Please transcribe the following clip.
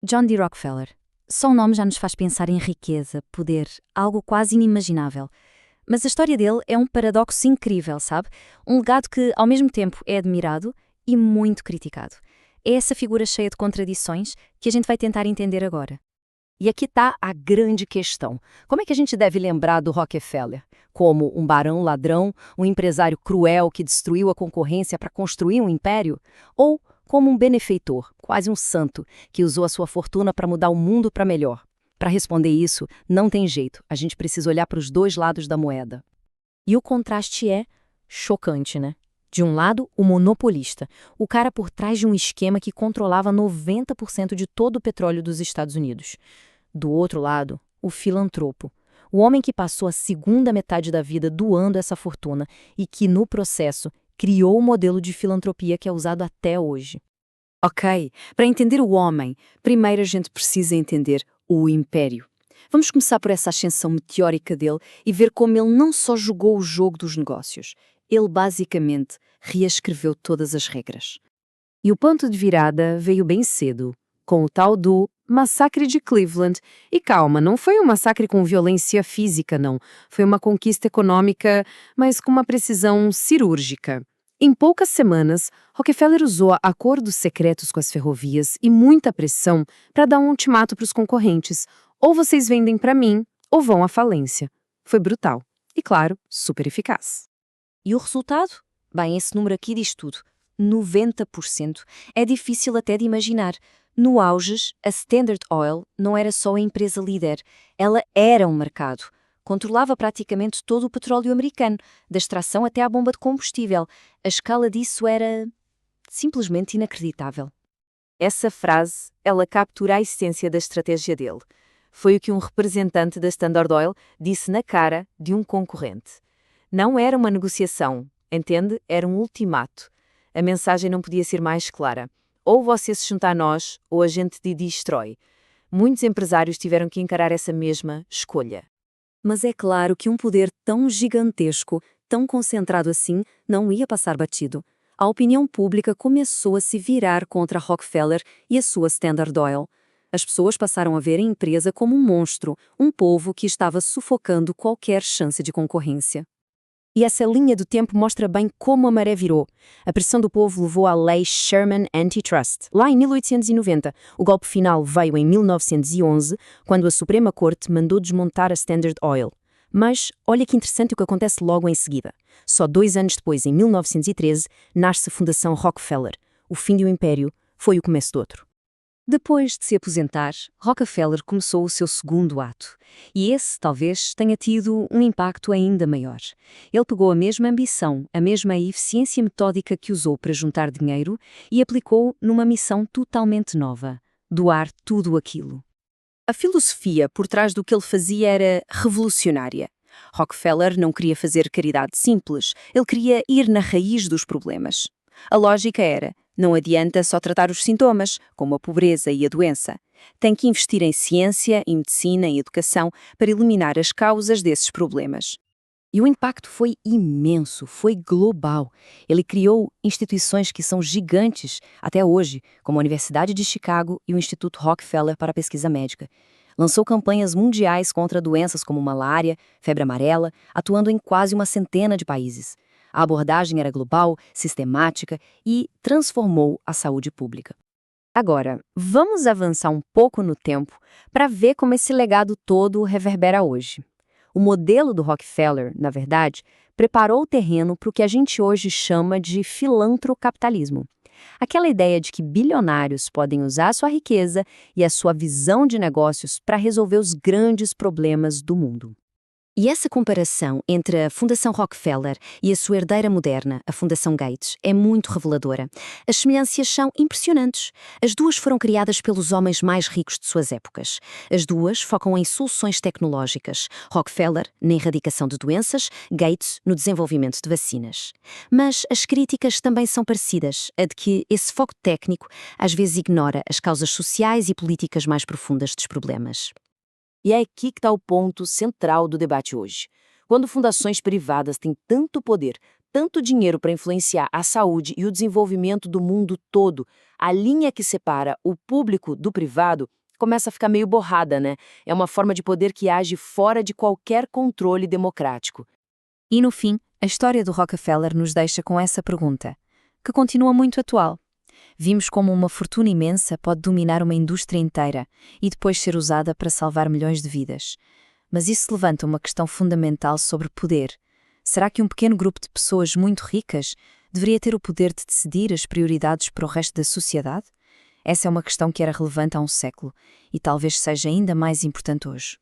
John D. Rockefeller. Só o nome já nos faz pensar em riqueza, poder, algo quase inimaginável. Mas a história dele é um paradoxo incrível, sabe? Um legado que, ao mesmo tempo, é admirado e muito criticado. É essa figura cheia de contradições que a gente vai tentar entender agora. E aqui está a grande questão. Como é que a gente deve lembrar do Rockefeller? Como um barão ladrão, um empresário cruel que destruiu a concorrência para construir um império? Ou como um benefeitor, quase um santo, que usou a sua fortuna para mudar o mundo para melhor? Para responder isso, não tem jeito. A gente precisa olhar para os dois lados da moeda. E o contraste é chocante, né? De um lado, o monopolista, o cara por trás de um esquema que controlava 90% de todo o petróleo dos Estados Unidos. Do outro lado, o filantropo, o homem que passou a segunda metade da vida doando essa fortuna e que, no processo, criou o modelo de filantropia que é usado até hoje. Ok, para entender o homem, primeiro a gente precisa entender o império. Vamos começar por essa ascensão meteórica dele e ver como ele não só jogou o jogo dos negócios, ele basicamente reescreveu todas as regras. E o ponto de virada veio bem cedo, com o tal do Massacre de Cleveland. E calma, não foi um massacre com violência física, não. Foi uma conquista econômica, mas com uma precisão cirúrgica. Em poucas semanas, Rockefeller usou acordos secretos com as ferrovias e muita pressão para dar um ultimato para os concorrentes. Ou vocês vendem para mim, ou vão à falência. Foi brutal. E, claro, super eficaz. E o resultado? Bem, esse número aqui diz tudo. 90%. É difícil até de imaginar. No auge, a Standard Oil não era só a empresa líder, ela era um mercado. Controlava praticamente todo o petróleo americano, da extração até à bomba de combustível. A escala disso era simplesmente inacreditável. Essa frase, ela captura a essência da estratégia dele. Foi o que um representante da Standard Oil disse na cara de um concorrente. Não era uma negociação, entende? Era um ultimato. A mensagem não podia ser mais clara. Ou você se junta a nós, ou a gente te destrói. Muitos empresários tiveram que encarar essa mesma escolha. Mas é claro que um poder tão gigantesco, tão concentrado assim, não ia passar batido. A opinião pública começou a se virar contra Rockefeller e a sua Standard Oil. As pessoas passaram a ver a empresa como um monstro, um povo que estava sufocando qualquer chance de concorrência. E essa linha do tempo mostra bem como a maré virou. A pressão do povo levou à lei Sherman Antitrust. Lá em 1890, o golpe final veio em 1911, quando a Suprema Corte mandou desmontar a Standard Oil. Mas olha que interessante o que acontece logo em seguida. Só 2 anos depois, em 1913, nasce a Fundação Rockefeller. O fim de um império foi o começo do outro. Depois de se aposentar, Rockefeller começou o seu segundo ato. E esse, talvez, tenha tido um impacto ainda maior. Ele pegou a mesma ambição, a mesma eficiência metódica que usou para juntar dinheiro e aplicou numa missão totalmente nova: doar tudo aquilo. A filosofia por trás do que ele fazia era revolucionária. Rockefeller não queria fazer caridade simples, ele queria ir na raiz dos problemas. A lógica era: não adianta só tratar os sintomas, como a pobreza e a doença. Tem que investir em ciência, em medicina, em educação, para eliminar as causas desses problemas. E o impacto foi imenso, foi global. Ele criou instituições que são gigantes até hoje, como a Universidade de Chicago e o Instituto Rockefeller para a Pesquisa Médica. Lançou campanhas mundiais contra doenças como malária, febre amarela, atuando em quase uma centena de países. A abordagem era global, sistemática e transformou a saúde pública. Agora, vamos avançar um pouco no tempo para ver como esse legado todo reverbera hoje. O modelo do Rockefeller, na verdade, preparou o terreno para o que a gente hoje chama de filantrocapitalismo. Aquela ideia de que bilionários podem usar sua riqueza e a sua visão de negócios para resolver os grandes problemas do mundo. E essa comparação entre a Fundação Rockefeller e a sua herdeira moderna, a Fundação Gates, é muito reveladora. As semelhanças são impressionantes. As duas foram criadas pelos homens mais ricos de suas épocas. As duas focam em soluções tecnológicas. Rockefeller, na erradicação de doenças, Gates, no desenvolvimento de vacinas. Mas as críticas também são parecidas, a de que esse foco técnico às vezes ignora as causas sociais e políticas mais profundas dos problemas. E é aqui que está o ponto central do debate hoje. Quando fundações privadas têm tanto poder, tanto dinheiro para influenciar a saúde e o desenvolvimento do mundo todo, a linha que separa o público do privado começa a ficar meio borrada, né? É uma forma de poder que age fora de qualquer controle democrático. E no fim, a história do Rockefeller nos deixa com essa pergunta, que continua muito atual. Vimos como uma fortuna imensa pode dominar uma indústria inteira e depois ser usada para salvar milhões de vidas. Mas isso levanta uma questão fundamental sobre poder. Será que um pequeno grupo de pessoas muito ricas deveria ter o poder de decidir as prioridades para o resto da sociedade? Essa é uma questão que era relevante há um século e talvez seja ainda mais importante hoje.